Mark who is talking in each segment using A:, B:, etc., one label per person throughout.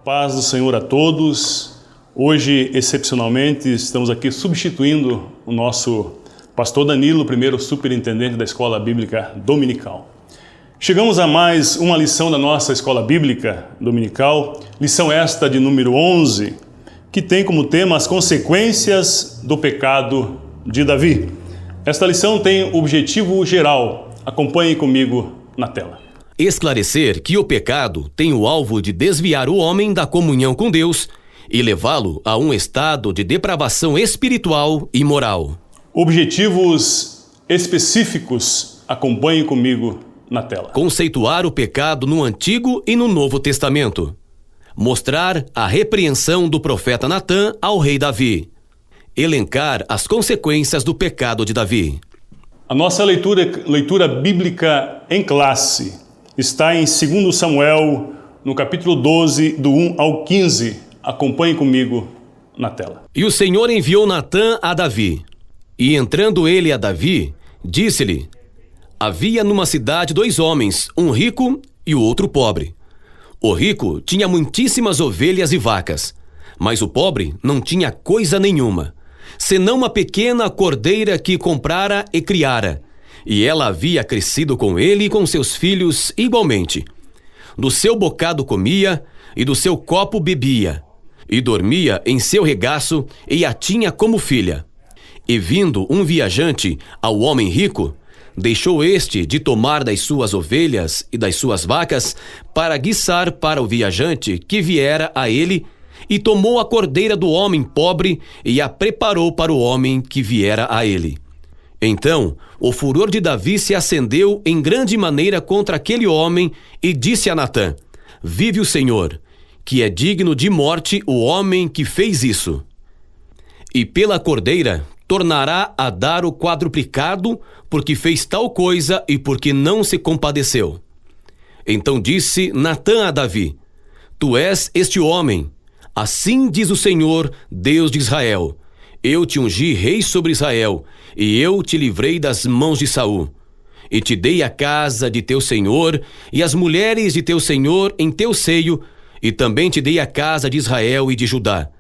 A: paz do Senhor a todos. Hoje, excepcionalmente, estamos aqui substituindo o nosso pastor Danilo, primeiro superintendente da Escola Bíblica Dominical. Chegamos a mais uma lição da nossa Escola Bíblica Dominical, lição esta de número 11, que tem como tema as consequências do pecado de Davi. Esta lição tem o objetivo geral. Acompanhe comigo na tela.
B: Esclarecer que o pecado tem o alvo de desviar o homem da comunhão com Deus e levá-lo a um estado de depravação espiritual e moral.
A: Objetivos específicos, acompanhe comigo na tela.
B: Conceituar o pecado no Antigo e no Novo Testamento. Mostrar a repreensão do profeta Natã ao rei Davi. Elencar as consequências do pecado de Davi.
A: A nossa leitura bíblica em classe está em 2 Samuel, no capítulo 12, do 1 ao 15. Acompanhe comigo na tela.
B: E o Senhor enviou Natã a Davi. E entrando ele a Davi, disse-lhe: havia numa cidade 2 homens, um rico e o outro pobre. O rico tinha muitíssimas ovelhas e vacas, mas o pobre não tinha coisa nenhuma, senão uma pequena cordeira que comprara e criara, e ela havia crescido com ele e com seus filhos igualmente. Do seu bocado comia, e do seu copo bebia, e dormia em seu regaço, e a tinha como filha. E vindo um viajante ao homem rico, deixou este de tomar das suas ovelhas e das suas vacas, para guiçar para o viajante que viera a ele, e tomou a cordeira do homem pobre, e a preparou para o homem que viera a ele. Então, o furor de Davi se acendeu em grande maneira contra aquele homem, e disse a Natã: vive o Senhor, que é digno de morte o homem que fez isso. E pela cordeira tornará a dar o quadruplicado, porque fez tal coisa e porque não se compadeceu. Então disse Natã a Davi: tu és este homem. Assim diz o Senhor, Deus de Israel: eu te ungi rei sobre Israel, e eu te livrei das mãos de Saul. E te dei a casa de teu senhor, e as mulheres de teu senhor em teu seio, e também te dei a casa de Israel e de Judá.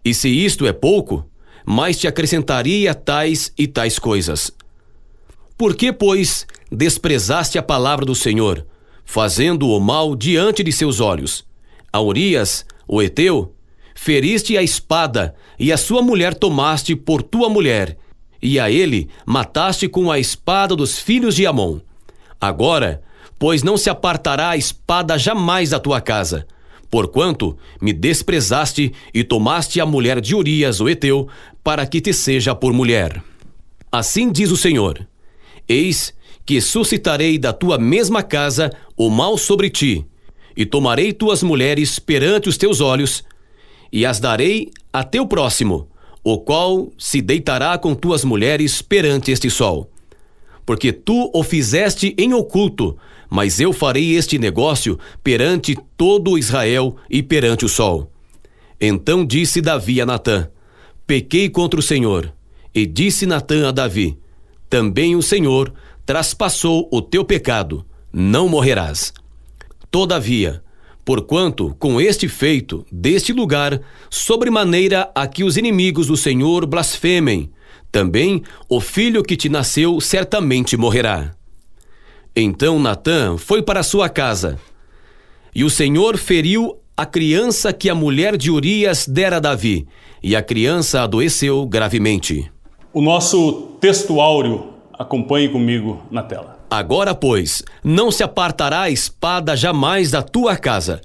B: E se isto é pouco, mais te acrescentaria tais e tais coisas. Por que, pois, desprezaste a palavra do Senhor, fazendo o mal diante de seus olhos? A Urias, o Heteu, feriste a espada, e a sua mulher tomaste por tua mulher, e a ele mataste com a espada dos filhos de Amon. Agora, pois não se apartará a espada jamais da tua casa, porquanto me desprezaste e tomaste a mulher de Urias, o Heteu, para que te seja por mulher. Assim diz o Senhor: eis que suscitarei da tua mesma casa o mal sobre ti, e tomarei tuas mulheres perante os teus olhos, e as darei a teu próximo, o qual se deitará com tuas mulheres perante este sol. Porque tu o fizeste em oculto, mas eu farei este negócio perante todo Israel e perante o sol. Então disse Davi a Natã: pequei contra o Senhor. E disse Natã a Davi: também o Senhor traspassou o teu pecado, não morrerás. Todavia, porquanto com este feito deste lugar, sobremaneira a que os inimigos do Senhor blasfemem, também o filho que te nasceu certamente morrerá. Então Natã foi para sua casa, e o Senhor feriu a criança que a mulher de Urias dera a Davi, e a criança adoeceu gravemente.
A: O nosso texto áureo, acompanhe comigo na tela.
B: Agora, pois, não se apartará a espada jamais da tua casa,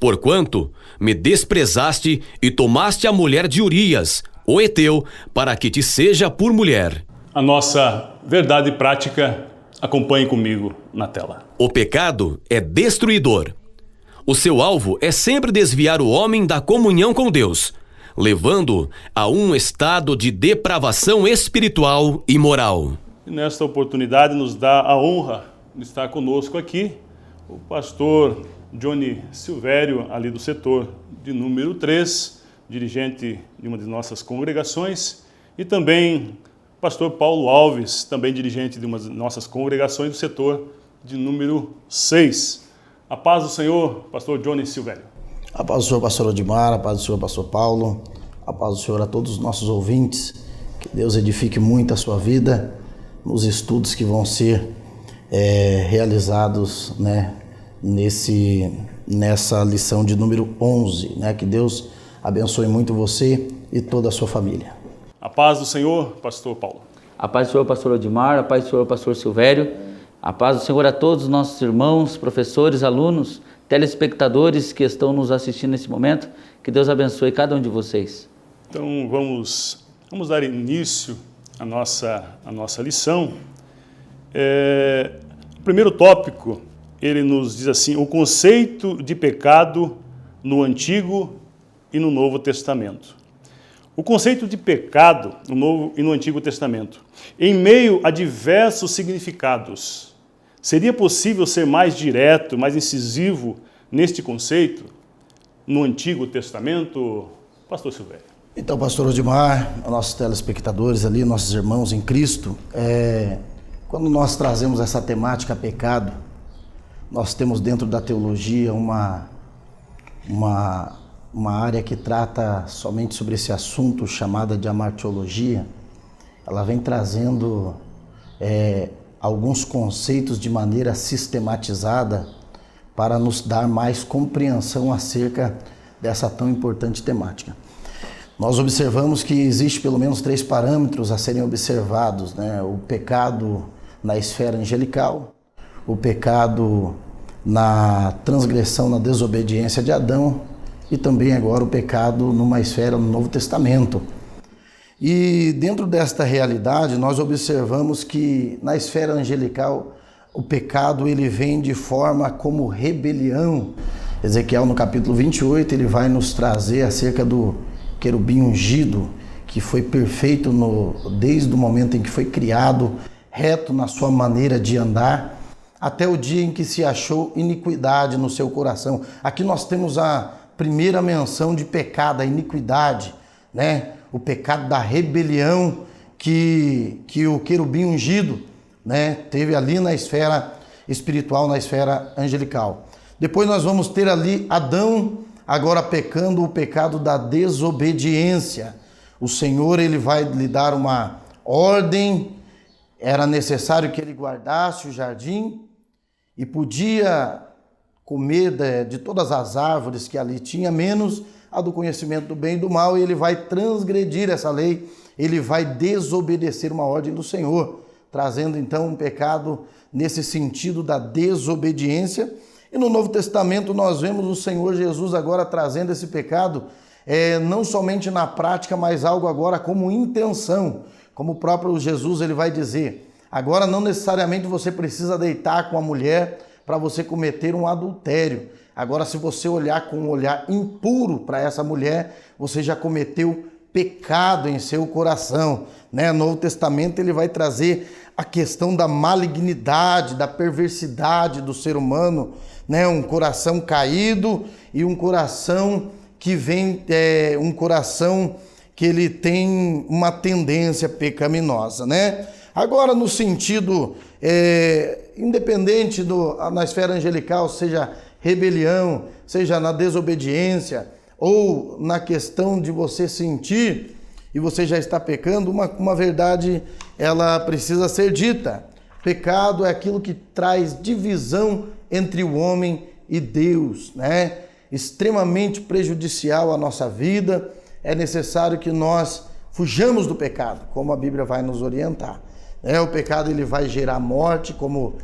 B: porquanto me desprezaste e tomaste a mulher de Urias, o Heteu, para que te seja por mulher.
A: A nossa verdade prática, acompanhe comigo na tela.
B: O pecado é destruidor. O seu alvo é sempre desviar o homem da comunhão com Deus, levando-o a um estado de depravação espiritual e moral.
A: E nesta oportunidade nos dá a honra de estar conosco aqui o pastor Johnny Silvério, ali do setor de número 3, dirigente de uma de nossas congregações, e também o pastor Paulo Alves, também dirigente de uma de nossas congregações do setor de número 6. A paz do Senhor, pastor Johnny Silvério.
C: A paz do Senhor, pastor Odimar, a paz do Senhor, pastor Paulo, a paz do Senhor a todos os nossos ouvintes. Que Deus edifique muito a sua vida nos estudos que vão ser realizados, né, nessa lição de número 11, né? Que Deus abençoe muito você e toda a sua família.
A: A paz do Senhor, pastor Paulo.
D: A paz do Senhor, pastor Odimar, a paz do Senhor, pastor Silvério, a paz do Senhor a todos os nossos irmãos, professores, alunos, telespectadores que estão nos assistindo nesse momento. Que Deus abençoe cada um de vocês.
A: Então vamos dar início à nossa lição. O primeiro tópico, ele nos diz assim: o conceito de pecado no Antigo e no Novo Testamento. O conceito de pecado no Novo e no Antigo Testamento, em meio a diversos significados, seria possível ser mais direto, mais incisivo neste conceito no Antigo Testamento? Pastor Silvério.
C: Então, pastor Odimar, nossos telespectadores ali, nossos irmãos em Cristo, quando nós trazemos essa temática pecado, nós temos dentro da teologia uma área que trata somente sobre esse assunto, chamada de amartiologia. Ela vem trazendo alguns conceitos de maneira sistematizada para nos dar mais compreensão acerca dessa tão importante temática. Nós observamos que existe pelo menos 3 parâmetros a serem observados, né? O pecado na esfera angelical, o pecado na transgressão, na desobediência de Adão, e também agora o pecado numa esfera no Novo Testamento. E dentro desta realidade nós observamos que na esfera angelical o pecado ele vem de forma como rebelião. Ezequiel no capítulo 28 ele vai nos trazer acerca do querubim ungido, que foi perfeito desde o momento em que foi criado, reto na sua maneira de andar, até o dia em que se achou iniquidade no seu coração. Aqui nós temos a primeira menção de pecado, a iniquidade, né? O pecado da rebelião que o querubim ungido, né, teve ali na esfera espiritual, na esfera angelical. Depois nós vamos ter ali Adão, agora pecando o pecado da desobediência. O Senhor ele vai lhe dar uma ordem, era necessário que ele guardasse o jardim e podia comer de todas as árvores que ali tinha, menos a do conhecimento do bem e do mal, e ele vai transgredir essa lei, ele vai desobedecer uma ordem do Senhor, trazendo então um pecado nesse sentido da desobediência. E no Novo Testamento nós vemos o Senhor Jesus agora trazendo esse pecado, não somente na prática, mas algo agora como intenção, como o próprio Jesus ele vai dizer. Agora não necessariamente você precisa deitar com a mulher para você cometer um adultério. Agora, se você olhar com um olhar impuro para essa mulher, você já cometeu pecado em seu coração, né? No Novo Testamento ele vai trazer a questão da malignidade, da perversidade do ser humano, né? Um coração caído e um coração que vem, um coração que ele tem uma tendência pecaminosa, né? Agora, no sentido independente na esfera angelical, seja rebelião, seja na desobediência, ou na questão de você sentir e você já está pecando, uma verdade ela precisa ser dita. Pecado é aquilo que traz divisão entre o homem e Deus, né? Extremamente prejudicial à nossa vida. É necessário que nós fujamos do pecado, como a Bíblia vai nos orientar. O pecado ele vai gerar morte, como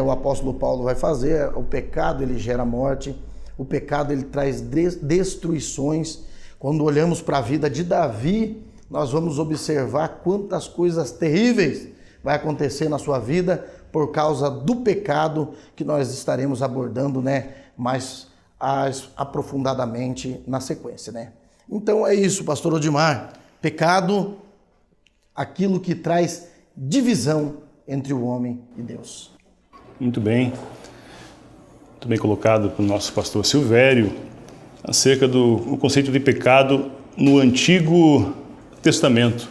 C: o apóstolo Paulo vai fazer. O pecado ele gera morte, o pecado ele traz destruições. Quando olhamos para a vida de Davi, nós vamos observar quantas coisas terríveis vai acontecer na sua vida por causa do pecado, que nós estaremos abordando, né, mais aprofundadamente na sequência, né? Então é isso, pastor Odimar. Pecado, aquilo que traz divisão entre o homem e Deus.
A: Muito bem colocado pelo nosso pastor Silvério, acerca do conceito de pecado no Antigo Testamento.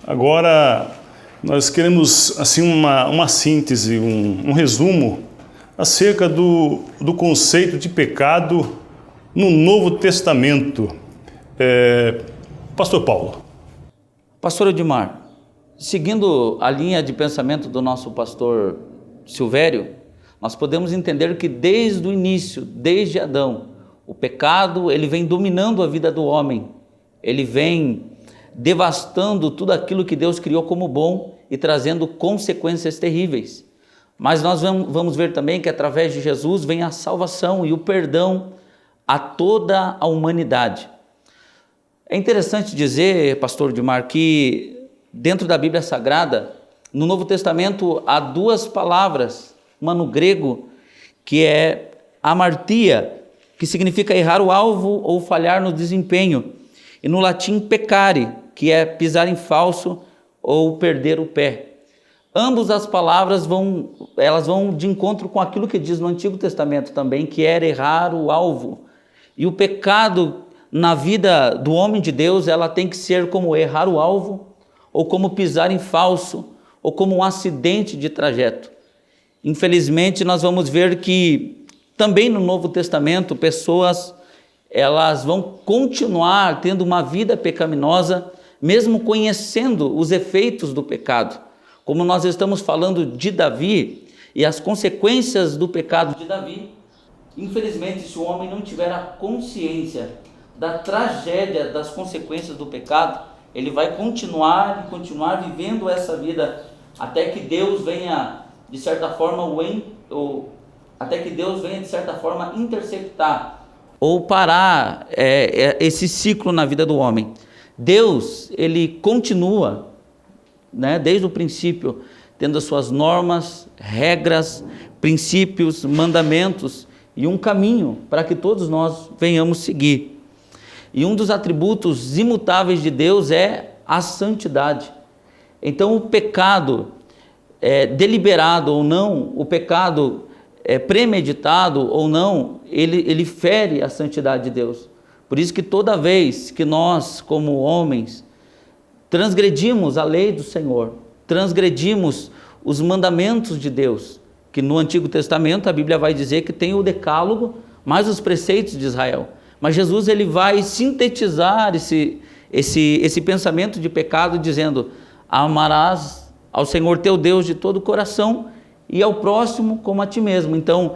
A: Agora, nós queremos assim uma síntese, um resumo acerca do conceito de pecado no Novo Testamento. Pastor Paulo.
D: Pastor Odimar, seguindo a linha de pensamento do nosso pastor Silvério, nós podemos entender que desde o início, desde Adão, o pecado ele vem dominando a vida do homem, ele vem devastando tudo aquilo que Deus criou como bom e trazendo consequências terríveis. Mas nós vamos ver também que através de Jesus vem a salvação e o perdão a toda a humanidade. É interessante dizer, pastor Odimar, que dentro da Bíblia Sagrada, no Novo Testamento, há duas palavras, uma no grego, que é amartia, que significa errar o alvo ou falhar no desempenho, e no latim peccare, que é pisar em falso ou perder o pé. Ambas as palavras vão de encontro com aquilo que diz no Antigo Testamento também, que era errar o alvo. E o pecado na vida do homem de Deus, ela tem que ser como errar o alvo, ou como pisar em falso, ou como um acidente de trajeto. Infelizmente, nós vamos ver que também no Novo Testamento, pessoas elas vão continuar tendo uma vida pecaminosa, mesmo conhecendo os efeitos do pecado. Como nós estamos falando de Davi e as consequências do pecado de Davi, infelizmente, se o homem não tiver a consciência da tragédia das consequências do pecado, ele vai continuar vivendo essa vida até que Deus venha, de certa forma, interceptar ou parar esse ciclo na vida do homem. Deus, ele continua, desde o princípio, tendo as suas normas, regras, princípios, mandamentos e um caminho para que todos nós venhamos seguir. E um dos atributos imutáveis de Deus é a santidade. Então o pecado deliberado ou não, o pecado premeditado ou não, ele fere a santidade de Deus. Por isso que toda vez que nós, como homens, transgredimos a lei do Senhor, transgredimos os mandamentos de Deus, que no Antigo Testamento a Bíblia vai dizer que tem o decálogo, mais os preceitos de Israel. Mas Jesus ele vai sintetizar esse pensamento de pecado dizendo: amarás ao Senhor teu Deus de todo o coração e ao próximo como a ti mesmo. Então,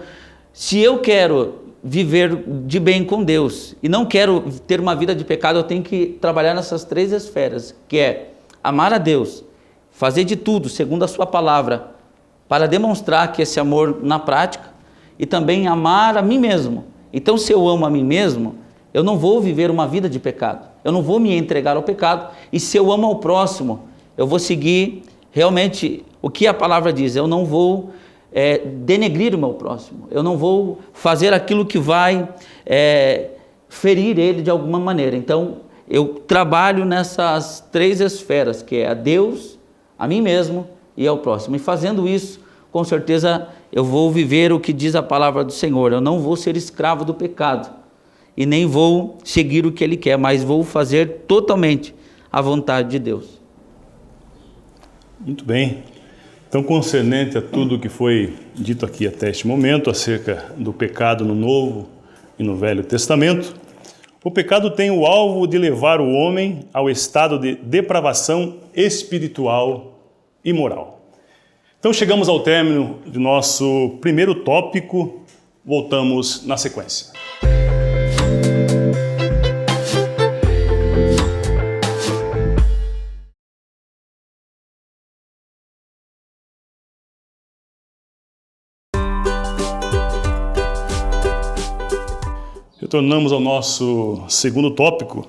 D: se eu quero viver de bem com Deus e não quero ter uma vida de pecado, eu tenho que trabalhar nessas três esferas, que é amar a Deus, fazer de tudo segundo a sua palavra para demonstrar que esse amor na prática, e também amar a mim mesmo. Então, se eu amo a mim mesmo, eu não vou viver uma vida de pecado, eu não vou me entregar ao pecado, e se eu amo ao próximo, eu vou seguir realmente o que a palavra diz, eu não vou denegrir o meu próximo, eu não vou fazer aquilo que vai ferir ele de alguma maneira. Então, eu trabalho nessas três esferas, que é a Deus, a mim mesmo e ao próximo, e fazendo isso, com certeza eu vou viver o que diz a palavra do Senhor. Eu não vou ser escravo do pecado e nem vou seguir o que Ele quer, mas vou fazer totalmente a vontade de Deus.
A: Muito bem. Então, concernente a tudo o que foi dito aqui até este momento acerca do pecado no Novo e no Velho Testamento, o pecado tem o alvo de levar o homem ao estado de depravação espiritual e moral. Então chegamos ao término de nosso primeiro tópico, voltamos na sequência. Retornamos ao nosso segundo tópico,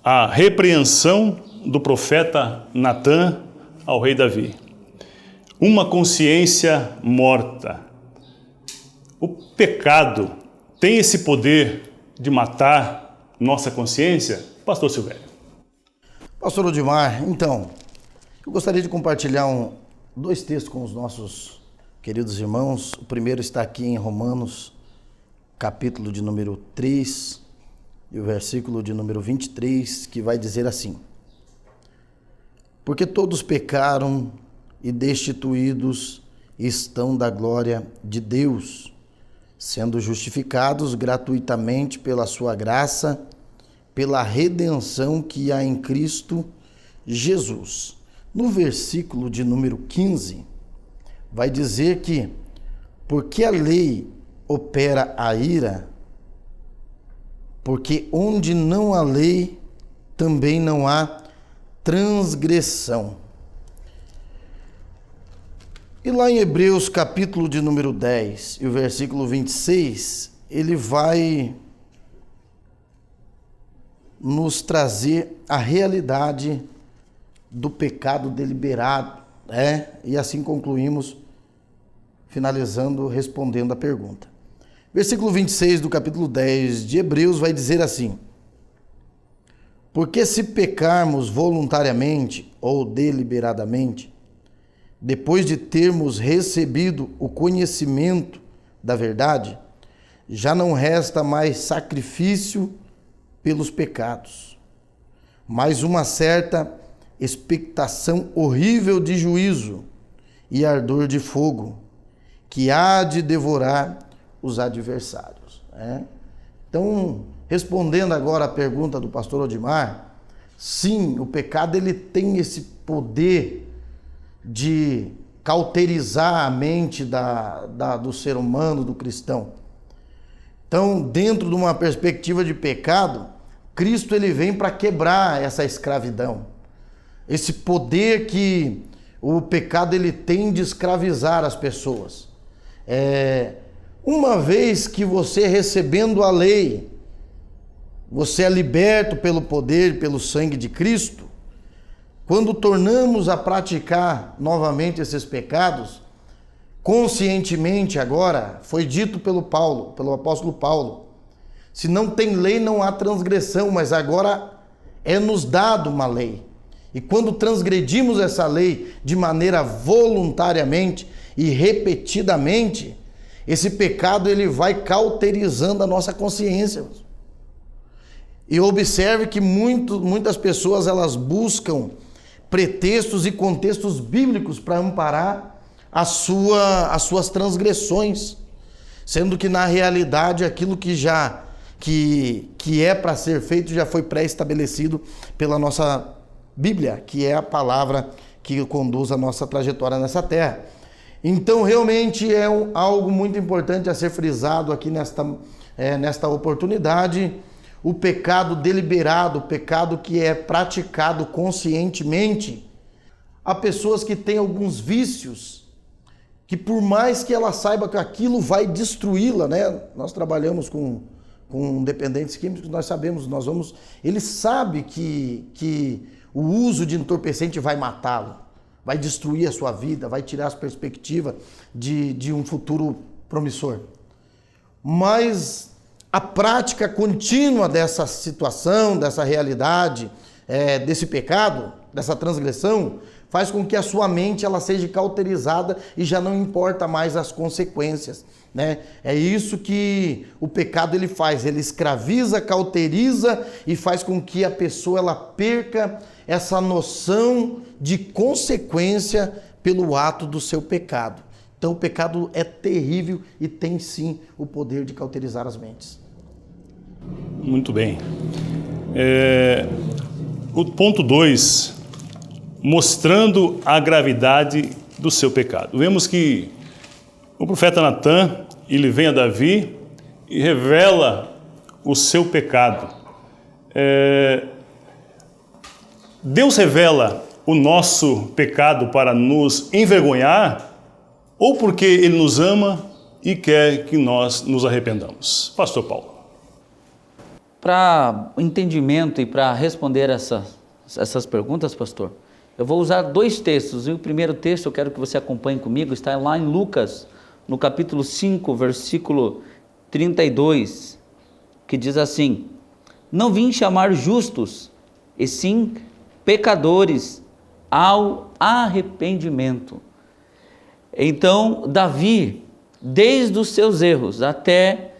A: a repreensão do profeta Natã ao rei Davi. Uma consciência morta. O pecado tem esse poder de matar nossa consciência? Pastor Silvério.
C: Pastor Odimar, então, eu gostaria de compartilhar dois textos com os nossos queridos irmãos. O primeiro está aqui em Romanos, capítulo de número 3, e o versículo de número 23, que vai dizer assim: porque todos pecaram e destituídos estão da glória de Deus, sendo justificados gratuitamente pela sua graça, pela redenção que há em Cristo Jesus. No versículo de número 15, vai dizer que, porque a lei opera a ira, porque onde não há lei, também não há transgressão. E lá em Hebreus, capítulo de número 10, e o versículo 26, ele vai nos trazer a realidade do pecado deliberado, né? E assim concluímos, finalizando, respondendo a pergunta. Versículo 26 do capítulo 10 de Hebreus vai dizer assim: porque se pecarmos voluntariamente ou deliberadamente, depois de termos recebido o conhecimento da verdade, já não resta mais sacrifício pelos pecados, mas uma certa expectação horrível de juízo e ardor de fogo, que há de devorar os adversários. Então, respondendo agora a pergunta do pastor Odimar, sim, o pecado ele tem esse poder de cauterizar a mente do ser humano, do cristão. Então, dentro de uma perspectiva de pecado, Cristo ele vem para quebrar essa escravidão, esse poder que o pecado ele tem de escravizar as pessoas. Uma vez que você recebendo a lei, você é liberto pelo poder, pelo sangue de Cristo, quando tornamos a praticar novamente esses pecados, conscientemente agora, foi dito pelo apóstolo Paulo, se não tem lei não há transgressão, mas agora é nos dado uma lei. E quando transgredimos essa lei de maneira voluntariamente e repetidamente, esse pecado ele vai cauterizando a nossa consciência. E observe que muitas pessoas elas buscam pretextos e contextos bíblicos para amparar as suas transgressões, sendo que na realidade aquilo que é para ser feito já foi pré-estabelecido pela nossa Bíblia, que é a palavra que conduz a nossa trajetória nessa terra. Então realmente é algo muito importante a ser frisado aqui nesta oportunidade. O pecado deliberado, o pecado que é praticado conscientemente. Há pessoas que têm alguns vícios, que por mais que ela saiba que aquilo vai destruí-la, né? Nós trabalhamos com dependentes químicos, nós sabemos, ele sabe que o uso de entorpecente vai matá-lo, vai destruir a sua vida, vai tirar as perspectivas de um futuro promissor. Mas a prática contínua dessa situação, dessa realidade, desse pecado, dessa transgressão, faz com que a sua mente ela seja cauterizada e já não importa mais as consequências, né? É isso que o pecado ele faz, ele escraviza, cauteriza e faz com que a pessoa ela perca essa noção de consequência pelo ato do seu pecado. Então o pecado é terrível e tem sim o poder de cauterizar as mentes.
A: Muito bem. O ponto 2, mostrando a gravidade do seu pecado. Vemos que o profeta Natan, ele vem a Davi e revela o seu pecado. Deus revela o nosso pecado para nos envergonhar ou porque Ele nos ama e quer que nós nos arrependamos? Pastor Paulo.
D: Para entendimento e para responder essas perguntas, pastor, eu vou usar 2 textos. E o primeiro texto, eu quero que você acompanhe comigo, está lá em Lucas, no capítulo 5, versículo 32, que diz assim: não vim chamar justos, e sim pecadores ao arrependimento. Então, Davi, desde os seus erros até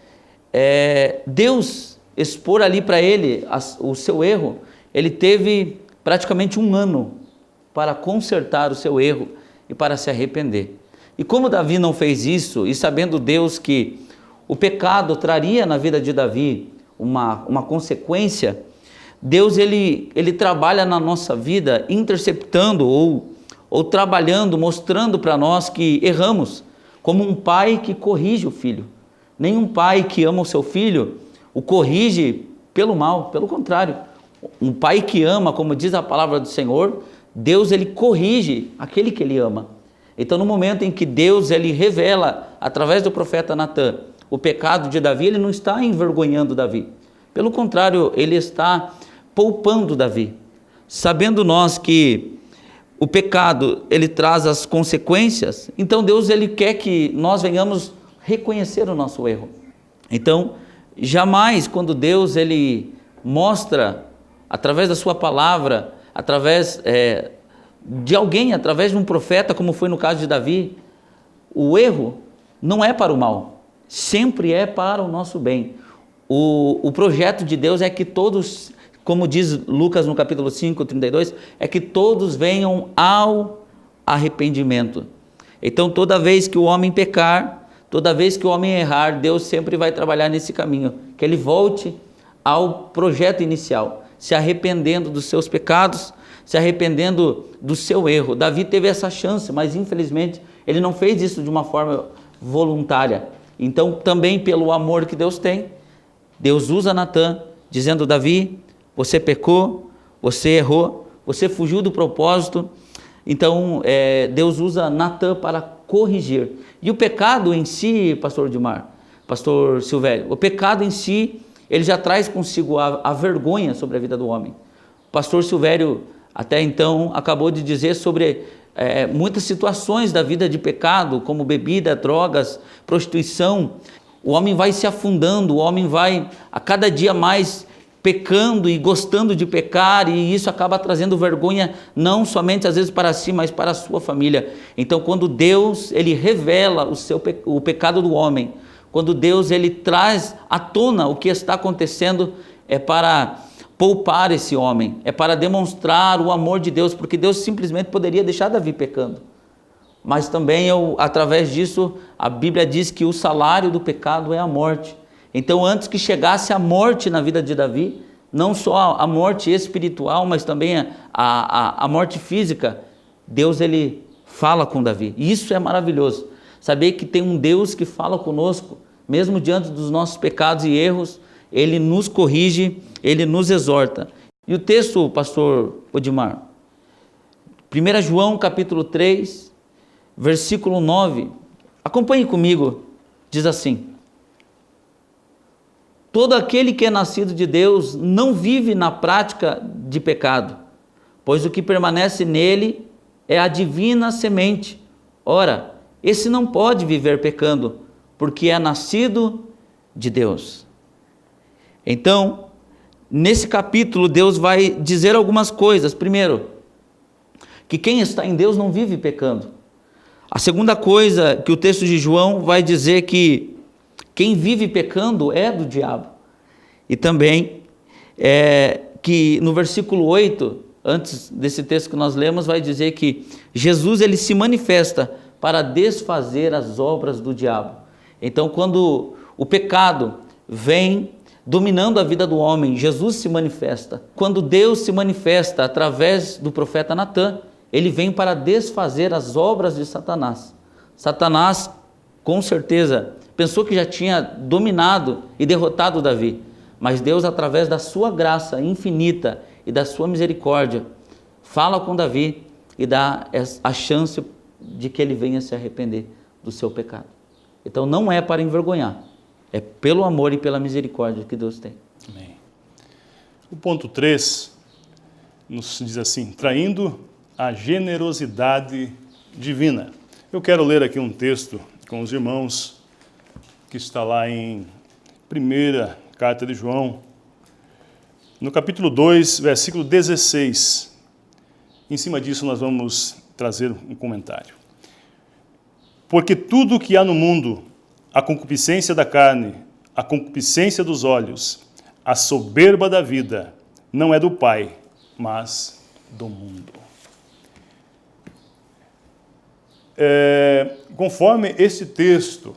D: Deus expor ali para ele o seu erro, ele teve praticamente 1 ano para consertar o seu erro e para se arrepender. E como Davi não fez isso, e sabendo Deus que o pecado traria na vida de Davi uma consequência, Deus ele trabalha na nossa vida interceptando ou trabalhando, mostrando para nós que erramos, como um pai que corrige o filho. Nenhum pai que ama o seu filho o corrige pelo mal, pelo contrário. Um pai que ama, como diz a palavra do Senhor, Deus ele corrige aquele que ele ama. Então, no momento em que Deus ele revela, através do profeta Natã, o pecado de Davi, ele não está envergonhando Davi. Pelo contrário, ele está poupando Davi. Sabendo nós que o pecado, ele traz as consequências, então Deus ele quer que nós venhamos reconhecer o nosso erro. Então, jamais quando Deus ele mostra, através da sua palavra, através de alguém, através de um profeta, como foi no caso de Davi, o erro não é para o mal, sempre é para o nosso bem. O projeto de Deus é que todos, como diz Lucas no capítulo 5, 32, é que todos venham ao arrependimento. Então, toda vez que o homem pecar, toda vez que o homem errar, Deus sempre vai trabalhar nesse caminho, que ele volte ao projeto inicial, se arrependendo dos seus pecados, se arrependendo do seu erro. Davi teve essa chance, mas infelizmente ele não fez isso de uma forma voluntária. Então, também pelo amor que Deus tem, Deus usa Natã, dizendo: Davi, você pecou, você errou, você fugiu do propósito. Então, Deus usa Natã para corrigir. E o pecado em si, pastor Odimar, pastor Silvério, o pecado em si, ele já traz consigo a vergonha sobre a vida do homem. O pastor Silvério, até então, acabou de dizer sobre muitas situações da vida de pecado, como bebida, drogas, prostituição. O homem vai se afundando, o homem vai a cada dia mais pecando e gostando de pecar, e isso acaba trazendo vergonha não somente às vezes para si, mas para a sua família. Então, quando Deus ele revela o pecado do homem, quando Deus ele traz à tona o que está acontecendo, é para poupar esse homem, é para demonstrar o amor de Deus, porque Deus simplesmente poderia deixar Davi pecando. Mas também, através disso, a Bíblia diz que o salário do pecado é a morte. Então, antes que chegasse a morte na vida de Davi, não só a morte espiritual, mas também a morte física, Deus ele fala com Davi. E isso é maravilhoso. Saber que tem um Deus que fala conosco, mesmo diante dos nossos pecados e erros, ele nos corrige, ele nos exorta. E o texto, pastor Odimar, 1 João capítulo 3, versículo 9, acompanhe comigo, diz assim: todo aquele que é nascido de Deus não vive na prática de pecado, pois o que permanece nele é a divina semente. Ora, esse não pode viver pecando, porque é nascido de Deus. Então, nesse capítulo, Deus vai dizer algumas coisas. Primeiro, que quem está em Deus não vive pecando. A segunda coisa que o texto de João vai dizer que quem vive pecando é do diabo. E também que no versículo 8, antes desse texto que nós lemos, vai dizer que Jesus ele se manifesta para desfazer as obras do diabo. Então, quando o pecado vem dominando a vida do homem, Jesus se manifesta. Quando Deus se manifesta através do profeta Natã, ele vem para desfazer as obras de Satanás. Satanás, com certeza, pensou que já tinha dominado e derrotado Davi, mas Deus, através da sua graça infinita e da sua misericórdia, fala com Davi e dá a chance de que ele venha se arrepender do seu pecado. Então não é para envergonhar, é pelo amor e pela misericórdia que Deus tem.
A: Amém. O ponto 3 nos diz assim: traindo a generosidade divina. Eu quero ler aqui um texto com os irmãos, que está lá em 1ª Carta de João, no capítulo 2, versículo 16. Em cima disso nós vamos trazer um comentário. Porque tudo o que há no mundo, a concupiscência da carne, a concupiscência dos olhos, a soberba da vida, não é do Pai, mas do mundo. Conforme este texto,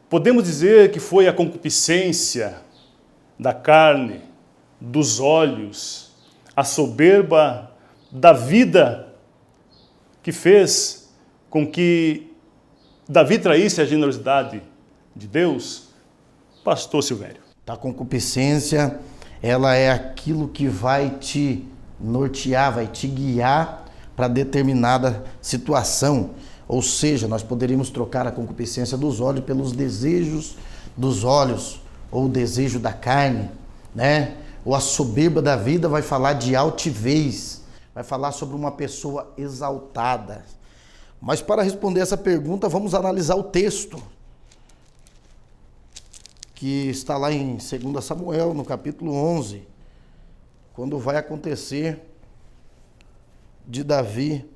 A: Podemos dizer que foi a concupiscência da carne, dos olhos, a soberba da vida que fez com que Davi traísse a generosidade de Deus? Pastor Silvério.
C: A concupiscência, ela é aquilo que vai te nortear, vai te guiar para determinada situação. Ou seja, nós poderíamos trocar a concupiscência dos olhos pelos desejos dos olhos, ou o desejo da carne, né? Ou a soberba da vida vai falar de altivez, vai falar sobre uma pessoa exaltada. Mas para responder essa pergunta, vamos analisar o texto, que está lá em 2 Samuel, no capítulo 11, quando vai acontecer de Davi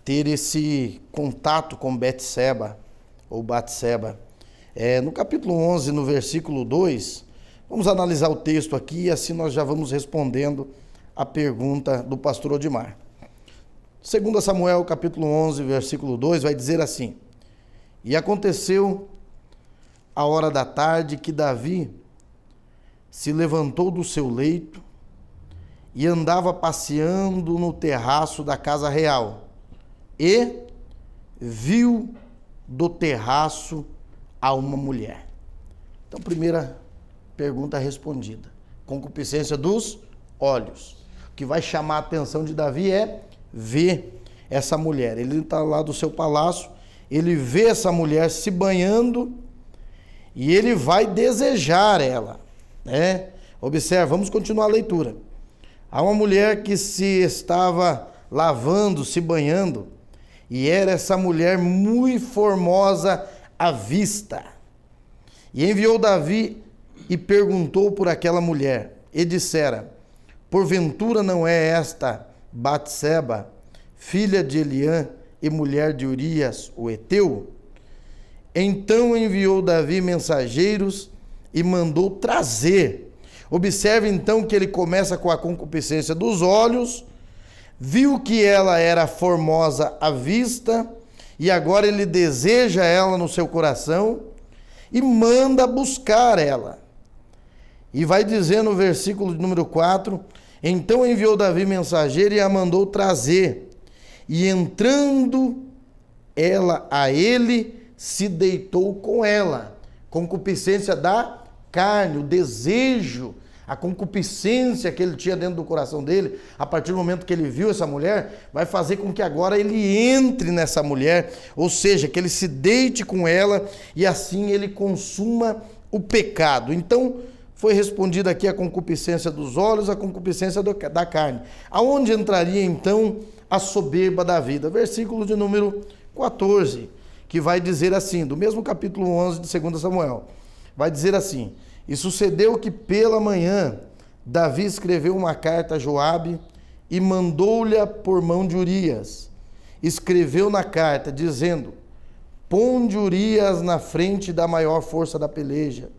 C: ter esse contato com Betseba, ou Batseba. No capítulo 11, no versículo 2, vamos analisar o texto aqui e assim nós já vamos respondendo a pergunta do pastor Odimar. 2 Samuel, capítulo 11, versículo 2, vai dizer assim: E aconteceu a hora da tarde que Davi se levantou do seu leito e andava passeando no terraço da casa real, e viu do terraço a uma mulher. Então, primeira pergunta respondida. Concupiscência dos olhos. O que vai chamar a atenção de Davi é ver essa mulher. Ele está lá do seu palácio, ele vê essa mulher se banhando e ele vai desejar ela, né? Observe, vamos continuar a leitura. Há uma mulher que se estava lavando, se banhando, e era essa mulher muito formosa à vista. E enviou Davi e perguntou por aquela mulher, e dissera: Porventura não é esta Batseba, filha de Eliã e mulher de Urias, o heteu? Então enviou Davi mensageiros e mandou trazer. Observe então que ele começa com a concupiscência dos olhos, viu que ela era formosa à vista, e agora ele deseja ela no seu coração e manda buscar ela. E vai dizer no versículo número 4, então enviou Davi mensageiro e a mandou trazer. E entrando ela a ele, se deitou com ela. Concupiscência da carne, o desejo, a concupiscência que ele tinha dentro do coração dele, a partir do momento que ele viu essa mulher, vai fazer com que agora ele entre nessa mulher, ou seja, que ele se deite com ela e assim ele consuma o pecado. Então, foi respondida aqui a concupiscência dos olhos, a concupiscência da carne. Aonde entraria então a soberba da vida? Versículo de número 14, que vai dizer assim, do mesmo capítulo 11 de 2 Samuel, vai dizer assim: E sucedeu que pela manhã Davi escreveu uma carta a Joabe e mandou-lhe por mão de Urias. Escreveu na carta dizendo: Ponde Urias na frente da maior força da peleja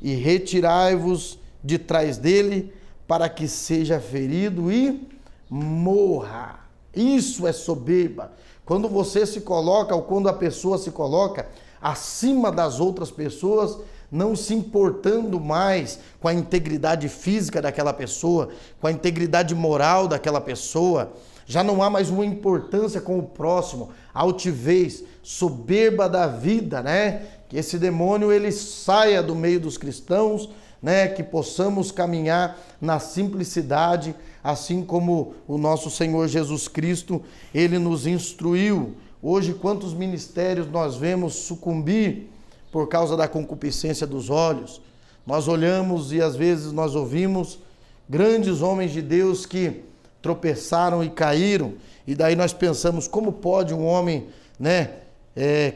C: e retirai-vos de trás dele para que seja ferido e morra. Isso é soberba. Quando você se coloca, ou quando a pessoa se coloca acima das outras pessoas, não se importando mais com a integridade física daquela pessoa, com a integridade moral daquela pessoa, já não há mais uma importância com o próximo, altivez, soberba da vida, né? Que esse demônio ele saia do meio dos cristãos, né? Que possamos caminhar na simplicidade, assim como o nosso Senhor Jesus Cristo, ele nos instruiu. Hoje, quantos ministérios nós vemos sucumbir por causa da concupiscência dos olhos? Nós olhamos e às vezes nós ouvimos grandes homens de Deus que tropeçaram e caíram, e daí nós pensamos, como pode um homem, né,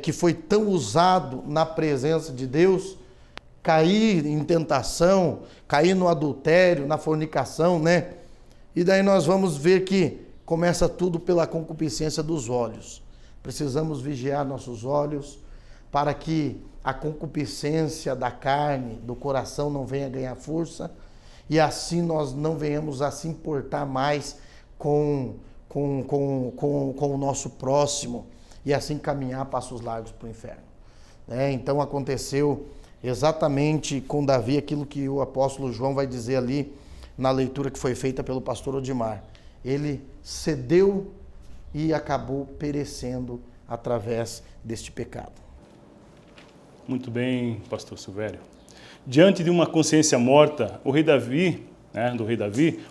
C: que foi tão usado na presença de Deus, cair em tentação, cair no adultério, na fornicação, né? E daí nós vamos ver que começa tudo pela concupiscência dos olhos. Precisamos vigiar nossos olhos para que a concupiscência da carne, do coração não venha ganhar força e assim nós não venhamos a se importar mais com o nosso próximo e assim caminhar passos largos para o inferno. Então aconteceu exatamente com Davi aquilo que o apóstolo João vai dizer ali na leitura que foi feita pelo pastor Odimar. Ele cedeu e acabou perecendo através deste pecado.
A: Muito bem, pastor Silvério. Diante de uma consciência morta, o rei Davi,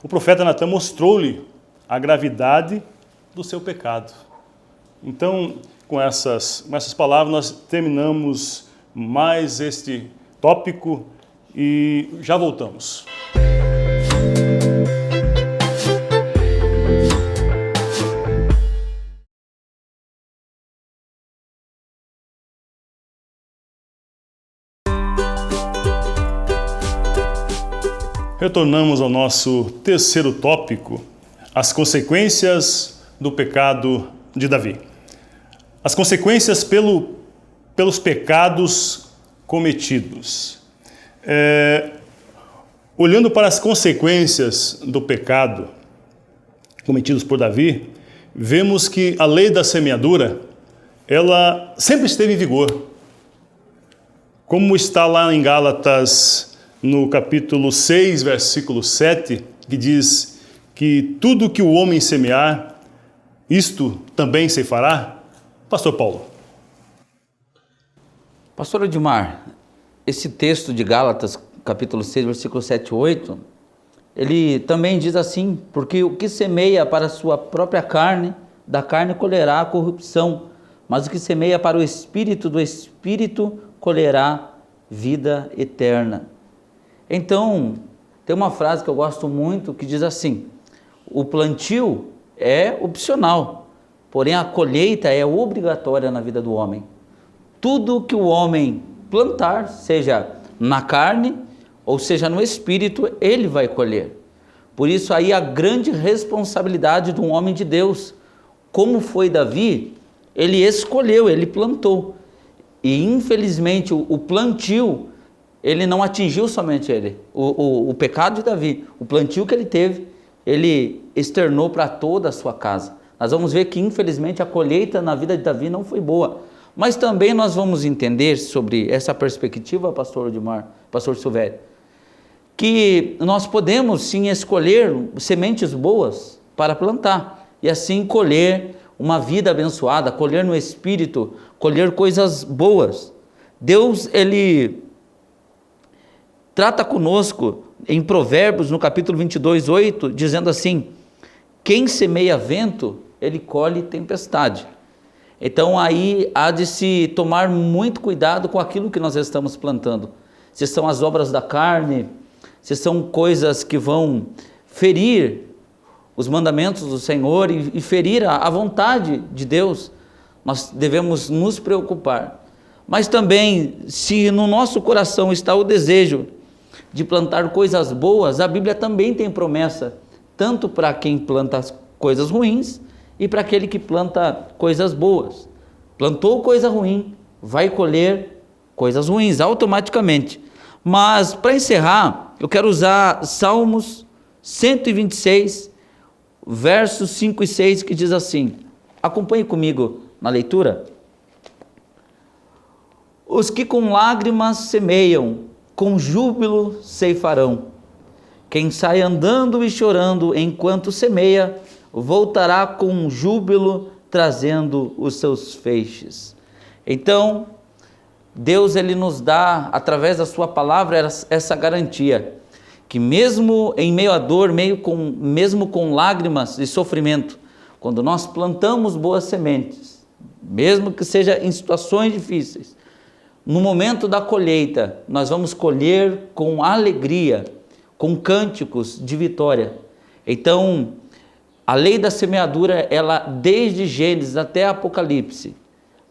A: o profeta Natan mostrou-lhe a gravidade do seu pecado. Então, com essas palavras, nós terminamos mais este tópico e já voltamos. Retornamos ao nosso terceiro tópico, as consequências do pecado de Davi. As consequências pelos pecados cometidos. Olhando para as consequências do pecado cometidos por Davi, vemos que a lei da semeadura, ela sempre esteve em vigor. Como está lá em Gálatas, no capítulo 6, versículo 7, que diz que tudo que o homem semear, isto também se fará. Pastor Paulo.
D: Pastor Odimar, esse texto de Gálatas, capítulo 6, versículo 7 e 8, ele também diz assim: porque o que semeia para a sua própria carne, da carne colherá a corrupção, mas o que semeia para o Espírito, do Espírito colherá vida eterna. Então, tem uma frase que eu gosto muito que diz assim: o plantio é opcional, porém a colheita é obrigatória na vida do homem. Tudo que o homem plantar, seja na carne ou seja no espírito, ele vai colher. Por isso aí a grande responsabilidade de um homem de Deus. Como foi Davi, ele escolheu, ele plantou. E infelizmente o plantio, ele não atingiu somente ele, o pecado de Davi, o plantio que ele teve, ele externou para toda a sua casa. Nós vamos ver que infelizmente a colheita na vida de Davi não foi boa, mas também nós vamos entender sobre essa perspectiva, pastor Odimar, pastor Silvério, que nós podemos sim escolher sementes boas para plantar e assim colher uma vida abençoada, colher no Espírito, colher coisas boas. Deus, ele trata conosco em Provérbios, no capítulo 22, 8, dizendo assim: quem semeia vento, ele colhe tempestade. Então aí há de se tomar muito cuidado com aquilo que nós estamos plantando. Se são as obras da carne, se são coisas que vão ferir os mandamentos do Senhor e ferir a vontade de Deus, nós devemos nos preocupar. Mas também, se no nosso coração está o desejo de plantar coisas boas, a Bíblia também tem promessa, tanto para quem planta as coisas ruins e para aquele que planta coisas boas. Plantou coisa ruim, vai colher coisas ruins automaticamente. Mas para encerrar, eu quero usar Salmos 126, versos 5 e 6, que diz assim, acompanhe comigo na leitura. Os que com lágrimas semeiam, com júbilo ceifarão. Quem sai andando e chorando enquanto semeia, voltará com júbilo, trazendo os seus feixes. Então, Deus, ele nos dá, através da sua palavra, essa garantia, que mesmo em meio à dor, mesmo com lágrimas e sofrimento, quando nós plantamos boas sementes, mesmo que seja em situações difíceis, no momento da colheita, nós vamos colher com alegria, com cânticos de vitória. Então, a lei da semeadura, ela desde Gênesis até Apocalipse,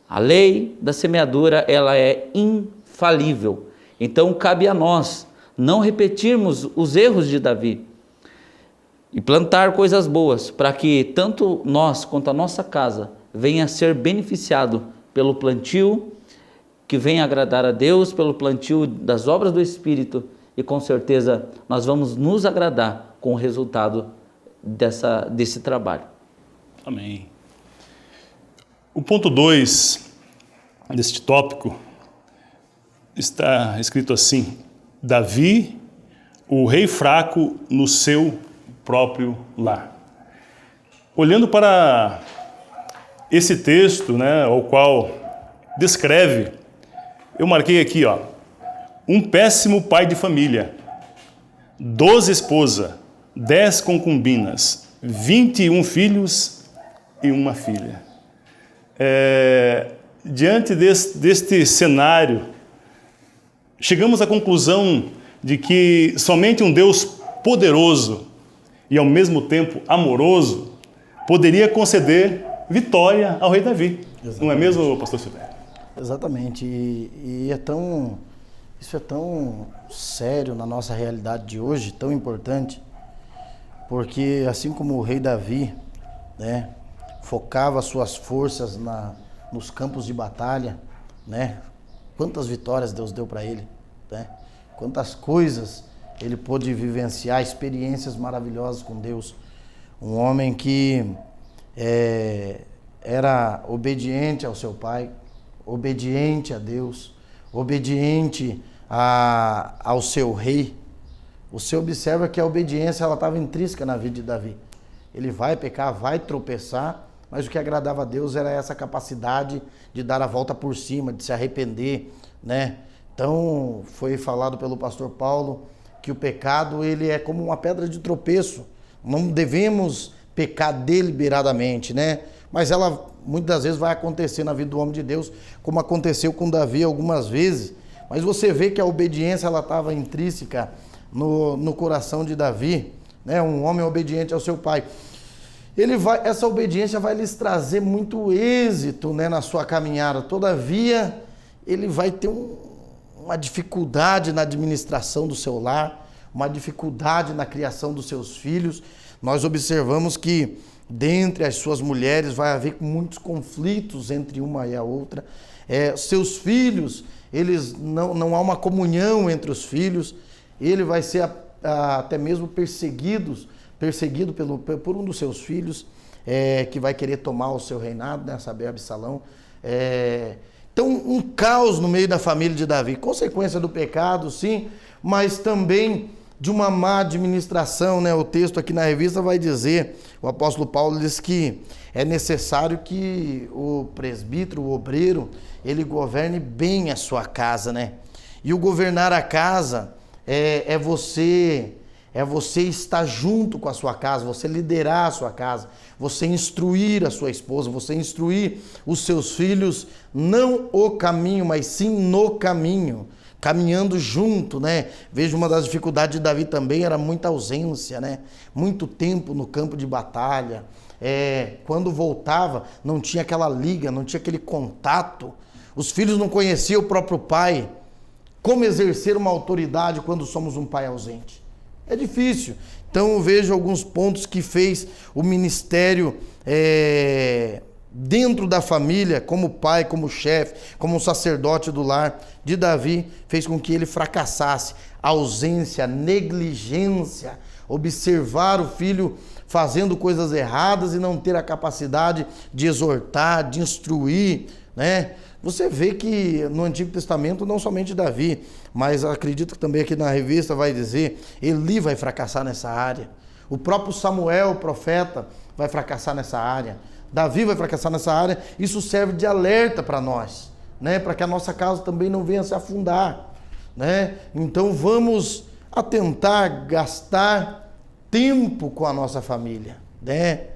D: a lei da semeadura, ela é infalível. Então, cabe a nós não repetirmos os erros de Davi e plantar coisas boas, para que tanto nós quanto a nossa casa venha a ser beneficiado pelo plantio que venha agradar a Deus, pelo plantio das obras do Espírito, e com certeza nós vamos nos agradar com o resultado desse trabalho.
A: Amém. O ponto 2 deste tópico está escrito assim: Davi, o rei fraco no seu próprio lar. Olhando para esse texto, né, ao qual descreve, eu marquei aqui, ó, um péssimo pai de família, 12 esposas, 10 concubinas, 21 filhos e uma filha. Diante deste cenário, chegamos à conclusão de que somente um Deus poderoso e ao mesmo tempo amoroso poderia conceder vitória ao rei Davi. Exatamente. Não é mesmo, pastor Silvério?
C: Exatamente. E isso é tão sério na nossa realidade de hoje, tão importante, porque assim como o rei Davi, né, focava suas forças nos campos de batalha, né? Quantas vitórias Deus deu para ele, né? Quantas coisas ele pôde vivenciar, experiências maravilhosas com Deus. Um homem que era obediente ao seu pai, obediente a Deus, obediente ao seu rei. Você observa que a obediência ela estava intrínseca na vida de Davi. Ele vai pecar, vai tropeçar, mas o que agradava a Deus era essa capacidade de dar a volta por cima, de se arrepender, né? Então, foi falado pelo pastor Paulo que o pecado ele é como uma pedra de tropeço. Não devemos pecar deliberadamente, né? Mas ela muitas vezes vai acontecer na vida do homem de Deus, como aconteceu com Davi algumas vezes. Mas você vê que a obediência ela estava intrínseca no coração de Davi, né? Um homem obediente ao seu pai. Essa obediência vai lhes trazer muito êxito, né, na sua caminhada. Todavia, ele vai ter uma dificuldade na administração do seu lar, uma dificuldade na criação dos seus filhos. Nós observamos que dentre as suas mulheres vai haver muitos conflitos entre uma e a outra. Seus filhos, eles não há uma comunhão entre os filhos. Ele vai ser até mesmo perseguido por um dos seus filhos, que vai querer tomar o seu reinado, né, saber Absalão. Então, um caos no meio da família de Davi, consequência do pecado, sim, mas também de uma má administração, né? O texto aqui na revista vai dizer, o apóstolo Paulo diz que é necessário que o presbítero, o obreiro, ele governe bem a sua casa, né? E o governar a casa é você estar junto com a sua casa, você liderar a sua casa, você instruir a sua esposa, você instruir os seus filhos, não o caminho, mas sim no caminho, caminhando junto, né? Veja, uma das dificuldades de Davi também era muita ausência, né? Muito tempo no campo de batalha. Quando voltava, não tinha aquela liga, não tinha aquele contato. Os filhos não conheciam o próprio pai. Como exercer uma autoridade quando somos um pai ausente? É difícil. Então eu vejo alguns pontos que fez o ministério dentro da família, como pai, como chefe, como sacerdote do lar de Davi, fez com que ele fracassasse. Ausência, negligência, observar o filho fazendo coisas erradas e não ter a capacidade de exortar, de instruir, né? Você vê que no Antigo Testamento, não somente Davi, mas acredito que também aqui na revista vai dizer, Eli vai fracassar nessa área. O próprio Samuel, o profeta, vai fracassar nessa área. Davi vai fracassar nessa área. Isso serve de alerta para nós, né? Para que a nossa casa também não venha se afundar, né? Então vamos atentar, gastar tempo com a nossa família, né?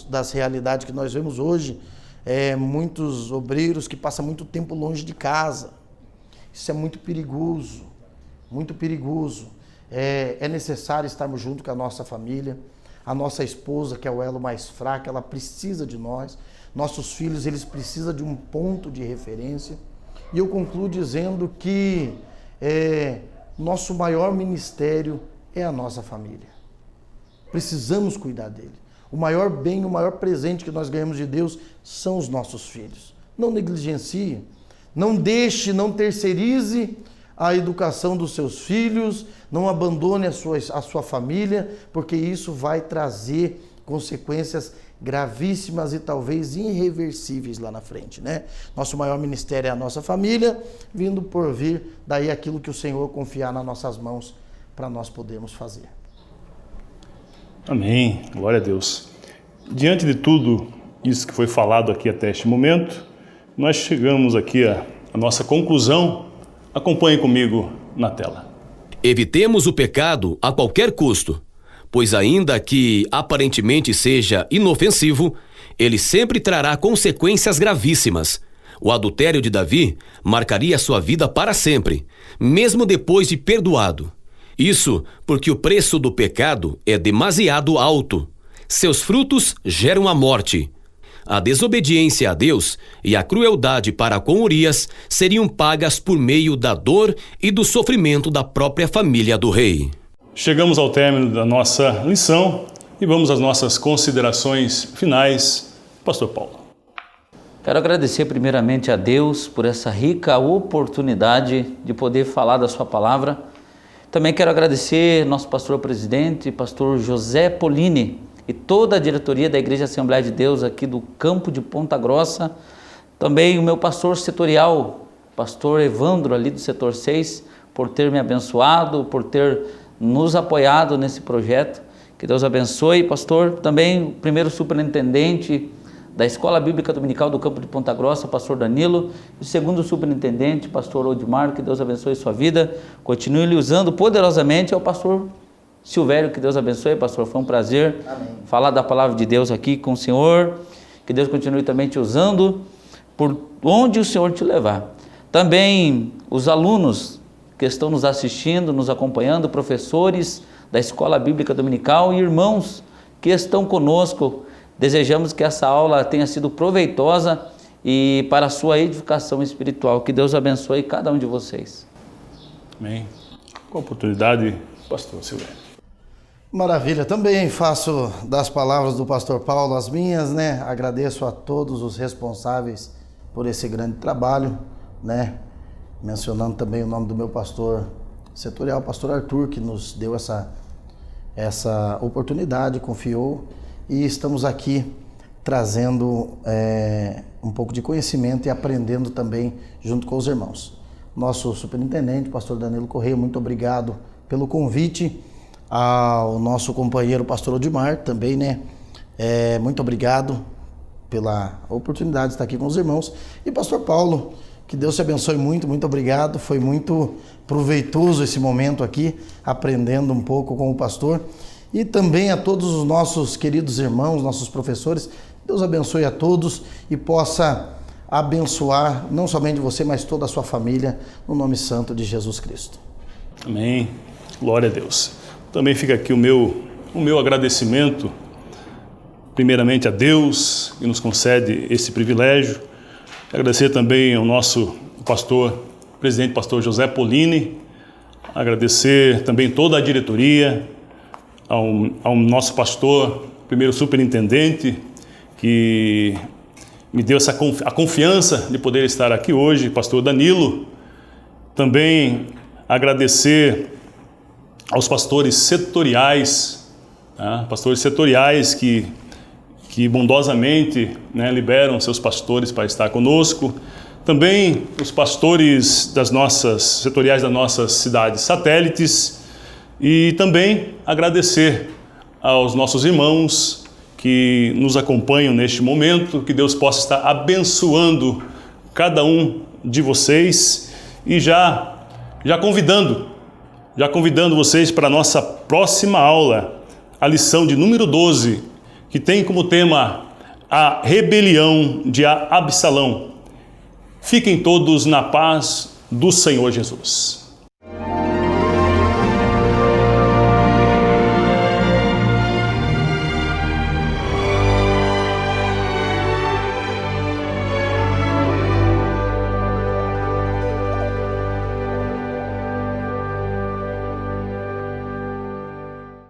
C: Das realidades que nós vemos hoje, muitos obreiros que passam muito tempo longe de casa. Isso é muito perigoso, muito perigoso. É necessário estarmos junto com a nossa família. A nossa esposa, que é o elo mais fraco, ela precisa de nós. Nossos filhos, eles precisam de um ponto de referência. E eu concluo dizendo que nosso maior ministério é a nossa família. Precisamos cuidar dele. O maior bem, o maior presente que nós ganhamos de Deus são os nossos filhos. Não negligencie, não deixe, não terceirize a educação dos seus filhos, não abandone a sua família, porque isso vai trazer consequências gravíssimas e talvez irreversíveis lá na frente, né? Nosso maior ministério é a nossa família, vindo por vir daí aquilo que o Senhor confiar nas nossas mãos para nós podermos fazer.
A: Amém. Glória a Deus. Diante de tudo isso que foi falado aqui até este momento, nós chegamos aqui à nossa conclusão. Acompanhe comigo na tela.
B: Evitemos o pecado a qualquer custo, pois ainda que aparentemente seja inofensivo, ele sempre trará consequências gravíssimas. O adultério de Davi marcaria sua vida para sempre, mesmo depois de perdoado. Isso porque o preço do pecado é demasiado alto. Seus frutos geram a morte. A desobediência a Deus e a crueldade para com Urias seriam pagas por meio da dor e do sofrimento da própria família do rei.
A: Chegamos ao término da nossa lição e vamos às nossas considerações finais. Pastor Paulo.
D: Quero agradecer primeiramente a Deus por essa rica oportunidade de poder falar da sua palavra. Também quero agradecer nosso pastor presidente, pastor José Polini, e toda a diretoria da Igreja Assembleia de Deus aqui do campo de Ponta Grossa. Também o meu pastor setorial, pastor Evandro ali do setor 6, por ter me abençoado, por ter nos apoiado nesse projeto. Que Deus abençoe, pastor. Também o primeiro superintendente da Escola Bíblica Dominical do campo de Ponta Grossa, pastor Danilo. E o segundo superintendente, pastor Odimar, que Deus abençoe sua vida. Continue lhe usando poderosamente. É o pastor Silvério, que Deus abençoe, pastor. Foi um prazer falar da palavra de Deus aqui com o senhor. Que Deus continue também te usando por onde o Senhor te levar. Também os alunos que estão nos assistindo, nos acompanhando, professores da Escola Bíblica Dominical e irmãos que estão conosco. Desejamos que essa aula tenha sido proveitosa e para a sua edificação espiritual. Que Deus abençoe cada um de vocês.
A: Amém. Com a oportunidade, pastor Silvério.
C: Maravilha, também faço das palavras do pastor Paulo as minhas, né? Agradeço a todos os responsáveis por esse grande trabalho, né? Mencionando também o nome do meu pastor setorial, pastor Arthur, que nos deu essa oportunidade, confiou, e estamos aqui trazendo um pouco de conhecimento e aprendendo também junto com os irmãos. Nosso superintendente, pastor Danilo Correia, muito obrigado pelo convite. Ao nosso companheiro pastor Odimar também, né? Muito obrigado pela oportunidade de estar aqui com os irmãos. E pastor Paulo, que Deus te abençoe muito, muito obrigado. Foi muito proveitoso esse momento aqui, aprendendo um pouco com o pastor. E também a todos os nossos queridos irmãos, nossos professores. Deus abençoe a todos e possa abençoar não somente você, mas toda a sua família, no nome santo de Jesus Cristo.
A: Amém. Glória a Deus. Também fica aqui o meu agradecimento, primeiramente a Deus, que nos concede esse privilégio. Agradecer também ao nosso pastor, presidente pastor José Polini. Agradecer também toda a diretoria, ao nosso pastor, primeiro superintendente, que me deu a confiança de poder estar aqui hoje, pastor Danilo. Também agradecer aos pastores setoriais, tá? Pastores setoriais que bondosamente, né, liberam seus pastores para estar conosco. Também os pastores setoriais das nossas cidades satélites. E também agradecer aos nossos irmãos que nos acompanham neste momento, que Deus possa estar abençoando cada um de vocês e já convidando vocês para a nossa próxima aula, a lição de número 12, que tem como tema a rebelião de Absalão. Fiquem todos na paz do Senhor Jesus.